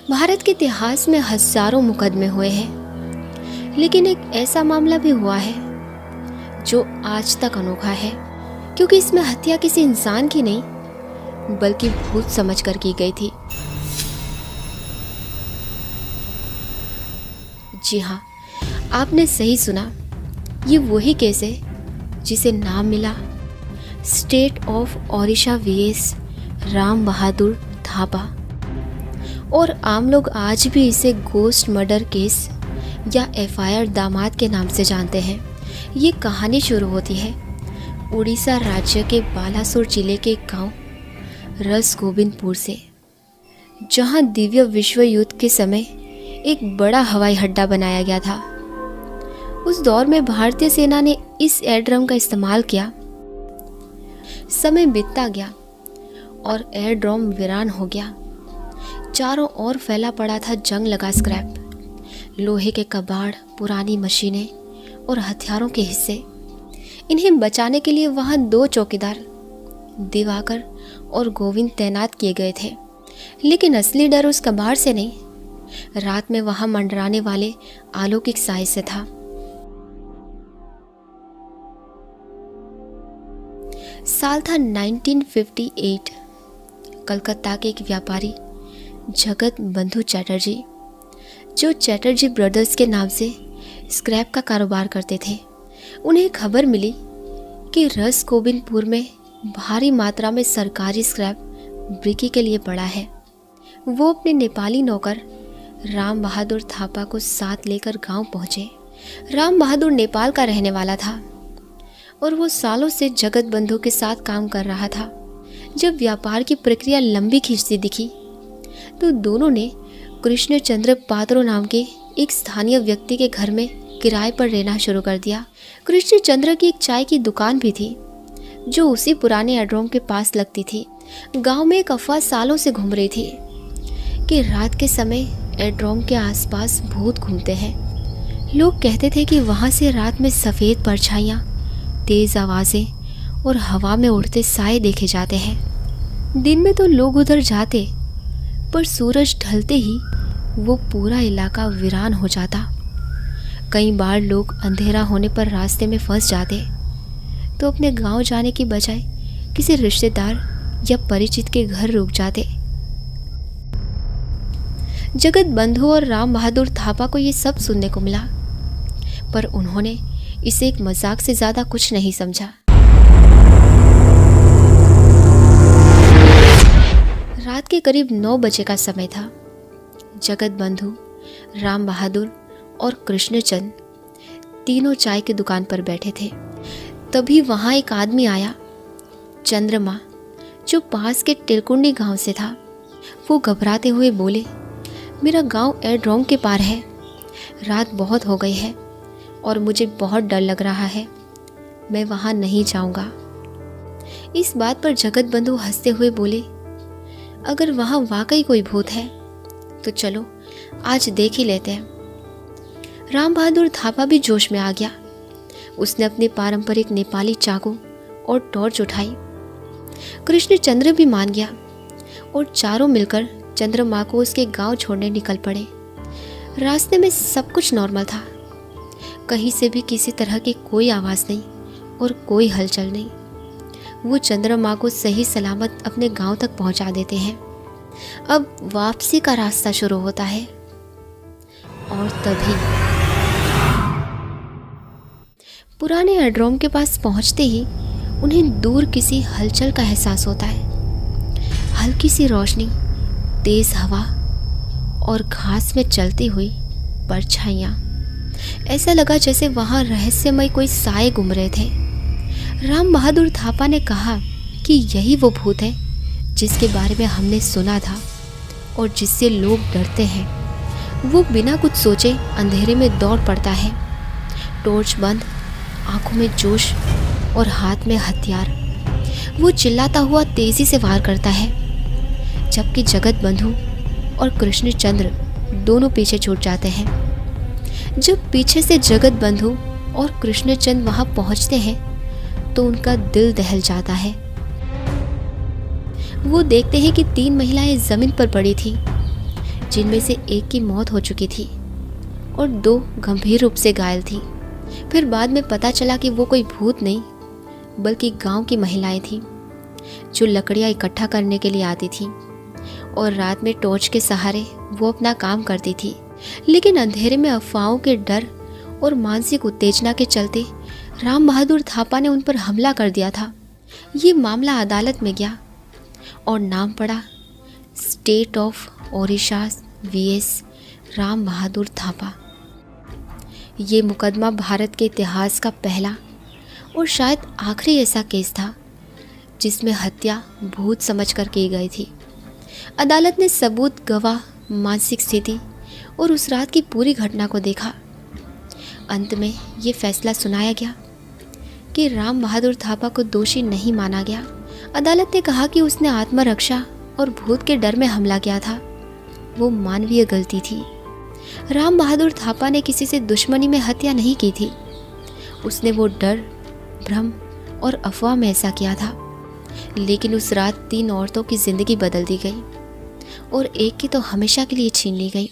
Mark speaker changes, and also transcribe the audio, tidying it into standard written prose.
Speaker 1: भारत के इतिहास में हजारों मुकदमे हुए हैं, लेकिन एक ऐसा मामला भी हुआ है जो आज तक अनोखा है, क्योंकि इसमें हत्या किसी इंसान की नहीं बल्कि भूत समझकर की गई थी। जी हाँ, आपने सही सुना। ये वही केस है जिसे नाम मिला state of Odisha VS Ram Bahadur Thapa, और आम लोग आज भी इसे गोस्ट मर्डर केस या एफआईआर दामाद के नाम से जानते हैं। ये कहानी शुरू होती है उड़ीसा राज्य के बालासोर जिले के गांव रसगोविंदपुर से, जहां दिव्य विश्व युद्ध के समय एक बड़ा हवाई अड्डा बनाया गया था। उस दौर में भारतीय सेना ने इस एयरड्रम का इस्तेमाल किया। समय बीतता गया और एयरड्रम वीरान हो गया। चारों ओर फैला पड़ा था जंग लगा स्क्रैप, लोहे के कबाड़, पुरानी मशीनें और हथियारों के हिस्से। इन्हें बचाने के लिए वहां 2 चौकीदार दिवाकर और गोविंद तैनात किए गए थे, लेकिन असली डर उस कबाड़ से नहीं, रात में वहां मंडराने वाले अलौकिक साय से था। साल था 1958। कलकत्ता के एक व्यापारी जगत बंधु चैटर्जी, जो चैटर्जी ब्रदर्स के नाम से स्क्रैप का कारोबार करते थे, उन्हें खबर मिली कि रसगोविंदपुर में भारी मात्रा में सरकारी स्क्रैप बिक्री के लिए पड़ा है। वो अपने नेपाली नौकर राम बहादुर थापा को साथ लेकर गांव पहुंचे। राम बहादुर नेपाल का रहने वाला था और वो सालों से जगत बंधु के साथ काम कर रहा था। जब व्यापार की प्रक्रिया लंबी खींचती दिखी तो दोनों ने कृष्णचंद्र पात्रो नाम के एक स्थानीय व्यक्ति के घर में किराए पर रहना शुरू कर दिया। कृष्णचंद्र की एक चाय की दुकान भी थी जो उसी पुराने एयरड्रम के पास लगती थी। गांव में एक अफवाह सालों से घूम रही थी कि रात के समय एयरड्रम के आसपास भूत घूमते हैं। लोग कहते थे कि वहां से रात में सफ़ेद परछाइयाँ, तेज आवाज़ें और हवा में उड़ते साए देखे जाते हैं। दिन में तो लोग उधर जाते, पर सूरज ढलते ही वो पूरा इलाका वीरान हो जाता। कई बार लोग अंधेरा होने पर रास्ते में फंस जाते, तो अपने गांव जाने की बजाय किसी रिश्तेदार या परिचित के घर रुक जाते। जगत बंधु और राम बहादुर थापा को ये सब सुनने को मिला, पर उन्होंने इसे एक मजाक से ज़्यादा कुछ नहीं समझा। रात के करीब 9 बजे का समय था। जगत बंधु, राम बहादुर और कृष्णचंद तीनों चाय की दुकान पर बैठे थे। तभी वहाँ एक आदमी आया, चंद्रमा, जो पास के टिलकुंडी गांव से था। वो घबराते हुए बोले, मेरा गांव एयरड्रम के पार है, रात बहुत हो गई है और मुझे बहुत डर लग रहा है, मैं वहाँ नहीं जाऊँगा। इस बात पर जगत बंधु हंसते हुए बोले, अगर वहाँ वाकई कोई भूत है तो चलो आज देख ही लेते हैं। राम बहादुर थापा भी जोश में आ गया। उसने अपने पारंपरिक नेपाली चाकू और टॉर्च उठाई। कृष्णचंद्र भी मान गया और चारों मिलकर चंद्रमा को उसके गांव छोड़ने निकल पड़े। रास्ते में सब कुछ नॉर्मल था, कहीं से भी किसी तरह की कोई आवाज़ नहीं और कोई हलचल नहीं। वो चंद्रमा को सही सलामत अपने गांव तक पहुंचा देते हैं। अब वापसी का रास्ता शुरू होता है और तभी पुराने एयरड्रम के पास पहुंचते ही उन्हें दूर किसी हलचल का एहसास होता है। हल्की सी रोशनी, तेज हवा और घास में चलती हुई परछाइयाँ। ऐसा लगा जैसे वहाँ रहस्यमय कोई साए घूम रहे थे। राम बहादुर थापा ने कहा कि यही वो भूत है जिसके बारे में हमने सुना था और जिससे लोग डरते हैं। वो बिना कुछ सोचे अंधेरे में दौड़ पड़ता है, टॉर्च बंद, आंखों में जोश और हाथ में हथियार। वो चिल्लाता हुआ तेजी से वार करता है, जबकि जगत बंधु और कृष्णचंद्र दोनों पीछे छूट जाते हैं। जब पीछे से जगत बंधु और कृष्णचंद वहां पहुंचते हैं तो उनका दिल दहल जाता है। वो देखते हैं कि 3 महिलाएं जमीन पर पड़ी थी। जिनमें से एक की मौत हो चुकी थी और 2 गंभीर रूप से घायल थी। फिर बाद में पता चला कि वो कोई भूत नहीं बल्कि गांव की महिलाएं थीं जो लकड़ियां इकट्ठा करने के लिए आती थीं और रात में टॉर्च के सहारे वो अपना काम करती थी। लेकिन अंधेरे में अफवाहों के डर और मानसिक उत्तेजना के चलते राम बहादुर थापा ने उन पर हमला कर दिया था। ये मामला अदालत में गया और नाम पड़ा state of Odisha VS Ram Bahadur Thapa. ये मुकदमा भारत के इतिहास का पहला और शायद आखिरी ऐसा केस था जिसमें हत्या भूत समझकर की गई थी। अदालत ने सबूत, गवाह, मानसिक स्थिति और उस रात की पूरी घटना को देखा। अंत में ये फैसला सुनाया गया कि राम बहादुर थापा को दोषी नहीं माना गया। अदालत ने कहा कि उसने आत्मरक्षा और भूत के डर में हमला किया था। वो मानवीय गलती थी। राम बहादुर थापा ने किसी से दुश्मनी में हत्या नहीं की थी। उसने वो डर, भ्रम और अफवाह में ऐसा किया था। लेकिन उस रात 3 औरतों की जिंदगी बदल दी गई और एक की तो हमेशा के लिए छीन ली गई।